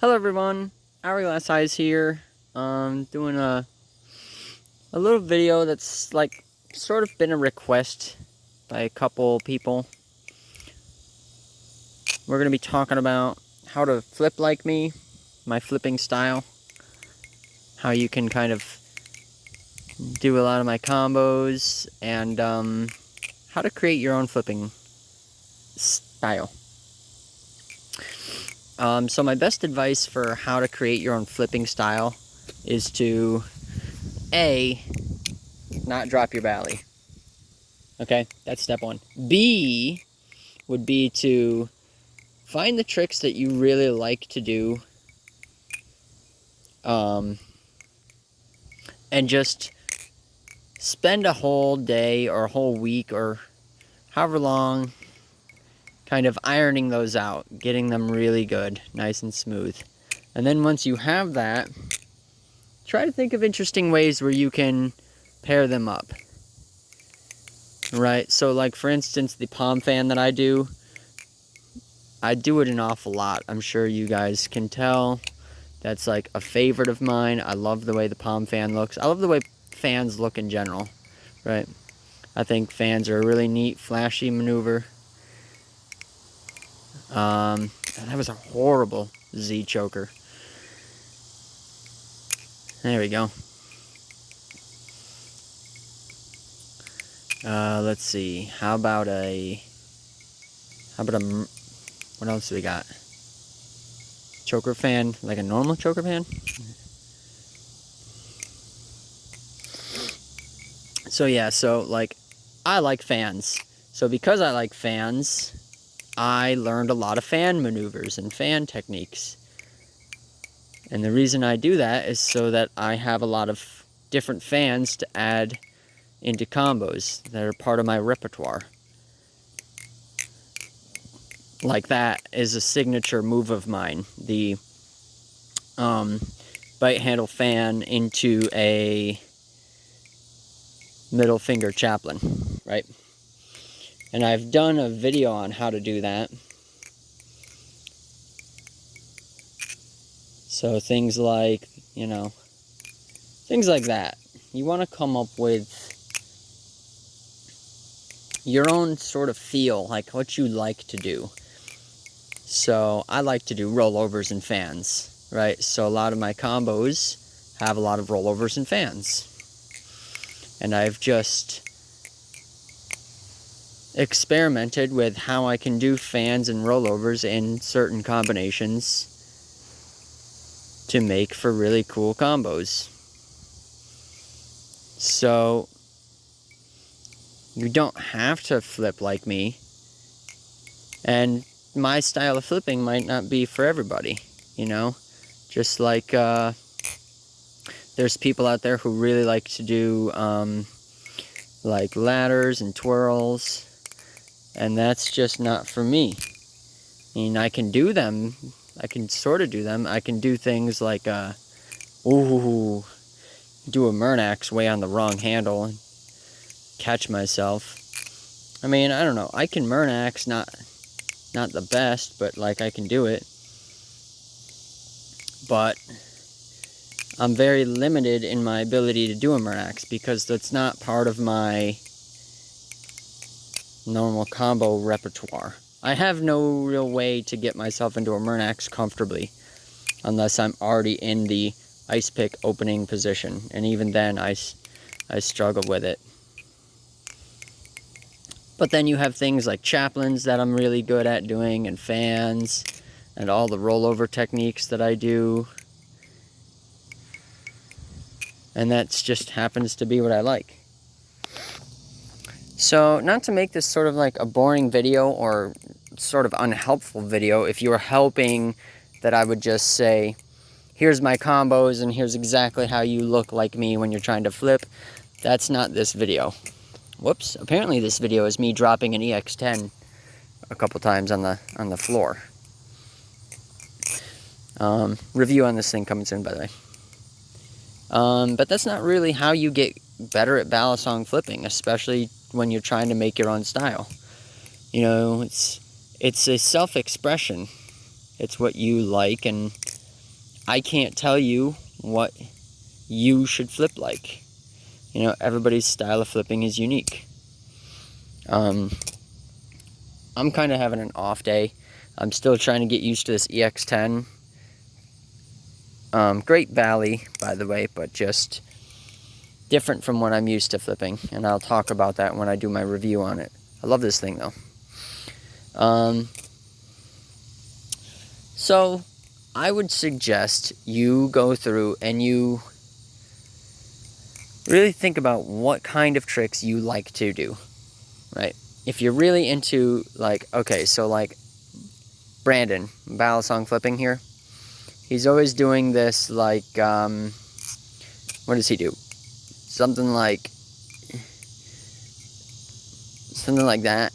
Hello everyone, Hourglass Eyes here. Doing a little video that's like sort of been a request by a couple people. We're gonna be talking about how to flip like me, my flipping style, how you can kind of do a lot of my combos, and how to create your own flipping style. So my best advice for how to create your own flipping style is to A, not drop your valley. Okay, that's step one. B would be to find the tricks that you really like to do, and just spend a whole day or a whole week or however long kind of ironing those out, getting them really good, nice and smooth. And then once you have that, try to think of interesting ways where you can pair them up. Right, so like for instance, the palm fan that I do it an awful lot. I'm sure you guys can tell. That's like a favorite of mine. I love the way the palm fan looks. I love the way fans look in general, right? I think fans are a really neat, flashy maneuver. That was a horrible Z choker. There we go. Let's see. How about what else do we got? Choker fan, like a normal choker fan? So yeah, so like, I like fans. So because I like fans, I learned a lot of fan maneuvers and fan techniques. And the reason I do that is so that I have a lot of different fans to add into combos that are part of my repertoire. Like that is a signature move of mine, the bite handle fan into a middle finger chaplain, right? And I've done a video on how to do that. So things like, things like that. You want to come up with your own sort of feel, like what you like to do. So I like to do rollovers and fans, right? So a lot of my combos have a lot of rollovers and fans. And I've just experimented with how I can do fans and rollovers in certain combinations to make for really cool combos. So you don't have to flip like me, and my style of flipping might not be for everybody, just like there's people out there who really like to do like ladders and twirls, and that's just not for me. I mean, I can do them, I can sort of do them. I can do things like do a Murnax way on the wrong handle and catch myself. I mean, I don't know, I can Murnax, not the best, but like I can do it. But I'm very limited in my ability to do a Murnax because that's not part of my normal combo repertoire. I have no real way to get myself into a Murnax comfortably unless I'm already in the ice pick opening position, and even then I struggle with it. But then you have things like chaplains that I'm really good at doing, and fans, and all the rollover techniques that I do. And that just happens to be what I like. So, not to make this sort of like a boring video or sort of unhelpful video, if you were helping that I would just say, here's my combos and here's exactly how you look like me when you're trying to flip, that's not this video. Whoops, apparently this video is me dropping an EX10 a couple times on the floor. Review on this thing coming soon, by the way. But that's not really how you get better at balisong flipping, especially when you're trying to make your own style. It's a self-expression. It's what you like, and I can't tell you what you should flip like. You know, everybody's style of flipping is unique. I'm kind of having an off day. I'm still trying to get used to this EX10. Great Valley, by the way, but just different from what I'm used to flipping. And I'll talk about that when I do my review on it. I love this thing, though. So I would suggest you go through and you really think about what kind of tricks you like to do, right? If you're really into, like, okay, so like Brandon, Balisong flipping here, he's always doing this, like, what does he do? Something like that.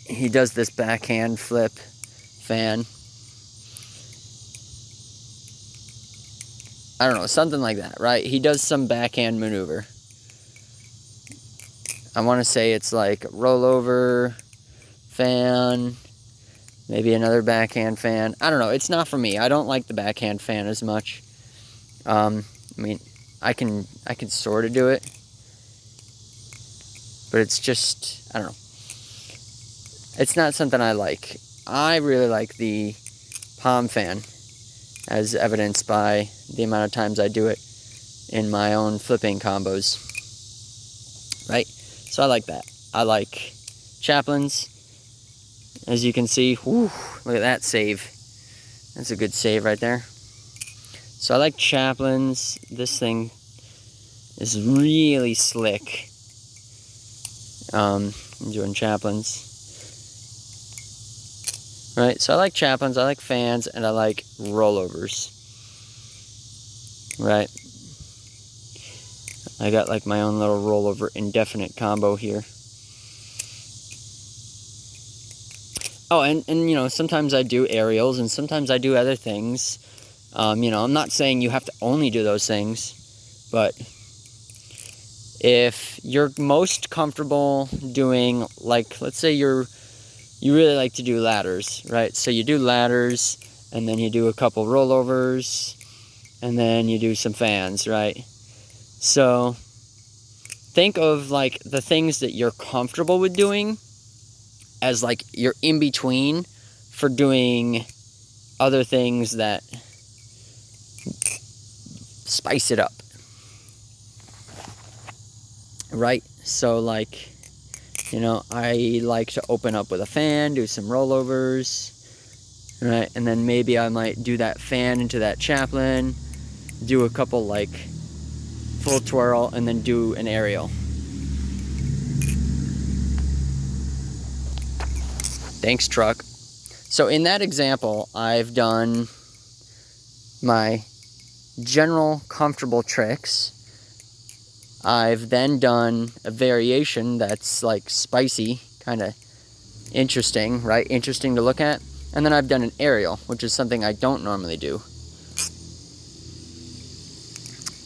He does this backhand flip fan. I don't know, something like that, right? He does some backhand maneuver. I want to say it's like rollover, fan, maybe another backhand fan. I don't know, it's not for me. I don't like the backhand fan as much. I mean, I can sort of do it, but it's just, I don't know. It's not something I like. I really like the palm fan, as evidenced by the amount of times I do it in my own flipping combos, right? So I like that. I like Chaplin's. As you can see, whew, look at that save. That's a good save right there. So I like Chaplin's. This thing is really slick. I'm doing Chaplin's. Right, so I like Chaplin's, I like fans, and I like rollovers. Right. I got like my own little rollover indefinite combo here. Oh, and you know, sometimes I do aerials, and sometimes I do other things. You know, I'm not saying you have to only do those things, but if you're most comfortable doing, like, let's say you really like to do ladders, right? So you do ladders, and then you do a couple rollovers, and then you do some fans, right? So think of like the things that you're comfortable with doing as like you're in between for doing other things that spice it up, right? So like, you know, I like to open up with a fan, do some rollovers, right? And then maybe I might do that fan into that Chaplin, do a couple like full twirl, and then do an aerial. Thanks, truck. So in that example, I've done my general comfortable tricks. I've then done a variation that's like spicy, kind of interesting, right? Interesting to look at. And then I've done an aerial, which is something I don't normally do.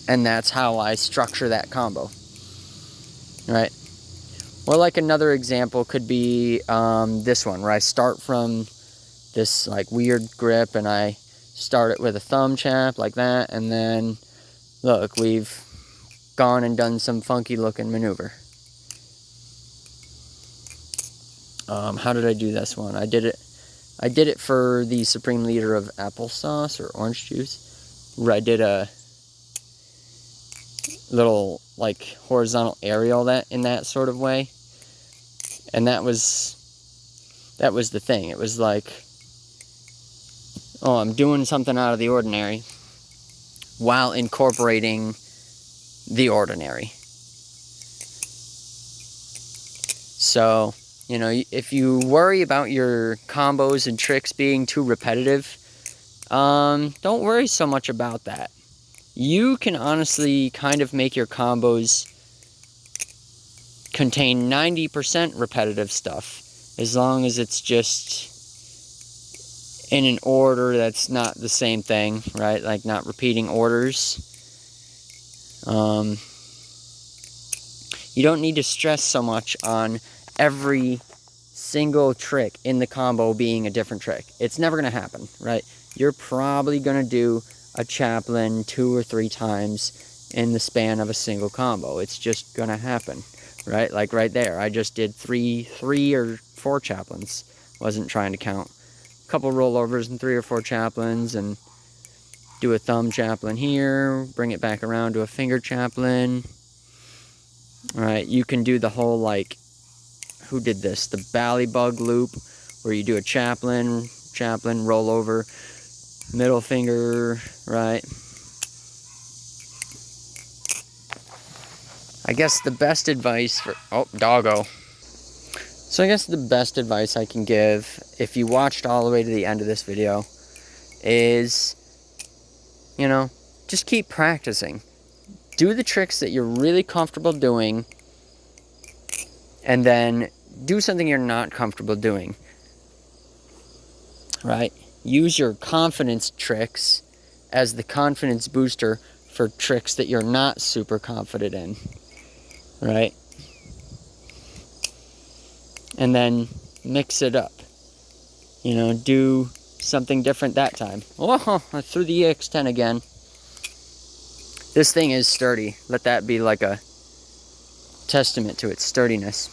And that's how I structure that combo, right? Or like another example could be this one, where I start from this like weird grip and I start it with a thumb chap like that, and then look, we've gone and done some funky looking maneuver. How did I do this one? I did it for the Supreme Leader of Applesauce or Orange Juice, where I did a little like horizontal aerial in that sort of way. And that was the thing. It was like, oh, I'm doing something out of the ordinary while incorporating the ordinary. So, you know, if you worry about your combos and tricks being too repetitive, don't worry so much about that. You can honestly kind of make your combos contain 90% repetitive stuff, as long as it's just in an order that's not the same thing, right? Like not repeating orders. You don't need to stress so much on every single trick in the combo being a different trick. It's never going to happen, right? You're probably going to do a chaplain 2 or 3 times in the span of a single combo. It's just gonna happen, right? Like right there, I just did 3 or 4 chaplains. Wasn't trying to count. A couple rollovers and 3 or 4 chaplains, and do a thumb chaplain here, bring it back around to a finger chaplain. All right, you can do the whole, like, who did this? The ballybug loop, where you do a chaplain, roll over, middle finger, right? I guess the best advice for, oh, doggo. So I guess the best advice I can give, if you watched all the way to the end of this video, is, you know, just keep practicing. Do the tricks that you're really comfortable doing, and then do something you're not comfortable doing, right? Use your confidence tricks as the confidence booster for tricks that you're not super confident in, right? And then mix it up. You know, do something different that time. Oh, I threw the EX10 again. This thing is sturdy. Let that be like a testament to its sturdiness.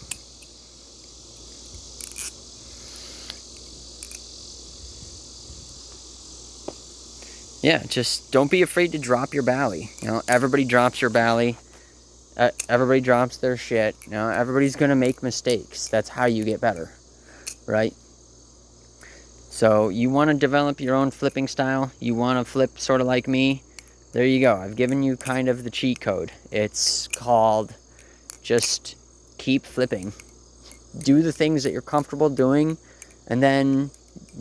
Yeah, just don't be afraid to drop your bally. You know, everybody drops your bally. Everybody drops their shit. You know, everybody's gonna make mistakes. That's how you get better, right? So you want to develop your own flipping style. You want to flip sort of like me. There you go. I've given you kind of the cheat code. It's called just keep flipping. Do the things that you're comfortable doing, and then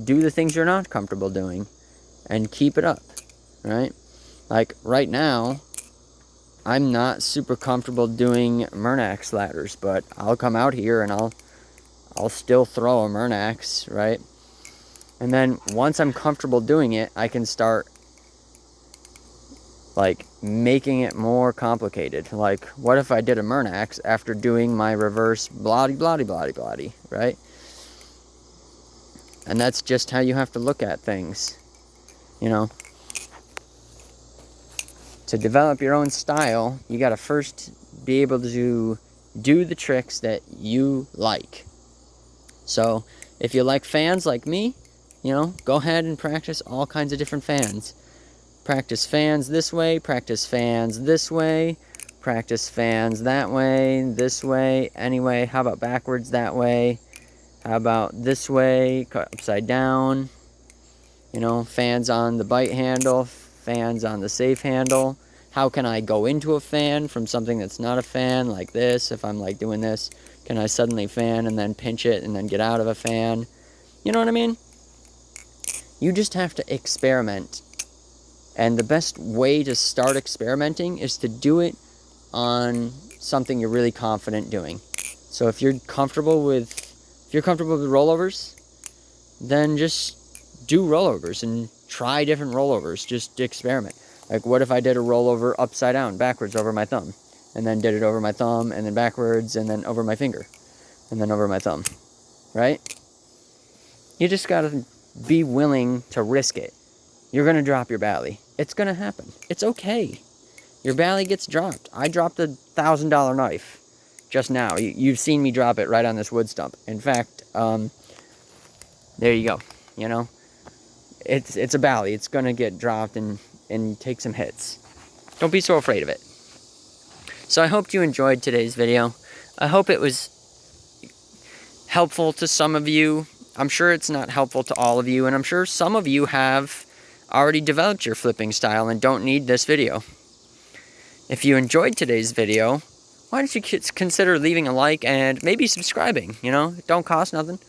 do the things you're not comfortable doing, and keep it up, right? Like right now, I'm not super comfortable doing Murnax ladders, but I'll come out here and I'll still throw a Murnax, right? And then once I'm comfortable doing it, I can start like making it more complicated. Like, what if I did a Murnax after doing my reverse bloody, right? And that's just how you have to look at things, you know? To develop your own style, you gotta first be able to do the tricks that you like. So, if you like fans like me, you know, go ahead and practice all kinds of different fans. Practice fans this way, practice fans this way, practice fans that way, this way, anyway. How about backwards that way? How about this way, upside down? You know, fans on the bite handle, fans on the safe handle. How can I go into a fan from something that's not a fan, like this? If I'm like doing this, can I suddenly fan and then pinch it and then get out of a fan? You know what I mean? You just have to experiment. And the best way to start experimenting is to do it on something you're really confident doing. So if you're comfortable with rollovers, then just do rollovers and try different rollovers. Just experiment. Like, what if I did a rollover upside down, backwards over my thumb, and then did it over my thumb, and then backwards, and then over my finger, and then over my thumb, right? You just gotta be willing to risk it. You're gonna drop your bally. It's gonna happen. It's okay. Your bally gets dropped. I dropped a $1,000 knife just now. You've seen me drop it right on this wood stump. In fact, there you go. You know, it's a bally. It's gonna get dropped and take some hits. Don't be so afraid of it. So I hope you enjoyed today's video. I hope it was helpful to some of you. I'm sure it's not helpful to all of you, and I'm sure some of you have already developed your flipping style and don't need this video. If you enjoyed today's video, why don't you consider leaving a like and maybe subscribing, you know? It don't cost nothing.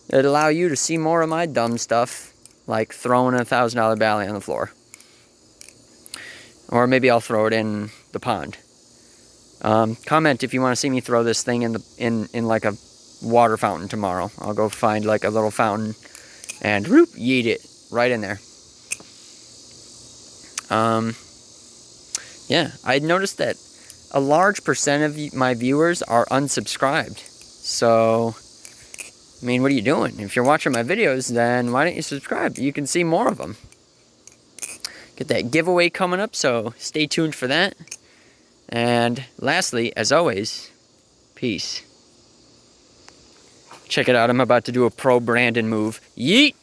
It'll allow you to see more of my dumb stuff, like throwing a $1,000 bally on the floor. Or maybe I'll throw it in the pond. Comment if you want to see me throw this thing in like a water fountain tomorrow. I'll go find like a little fountain and whoop, yeet it right in there. Yeah, I noticed that a large percent of my viewers are unsubscribed. So, I mean, what are you doing? If you're watching my videos, then why don't you subscribe? You can see more of them. Get that giveaway coming up, so stay tuned for that. And lastly, as always, peace. Check it out, I'm about to do a pro Brandon move. Yeet!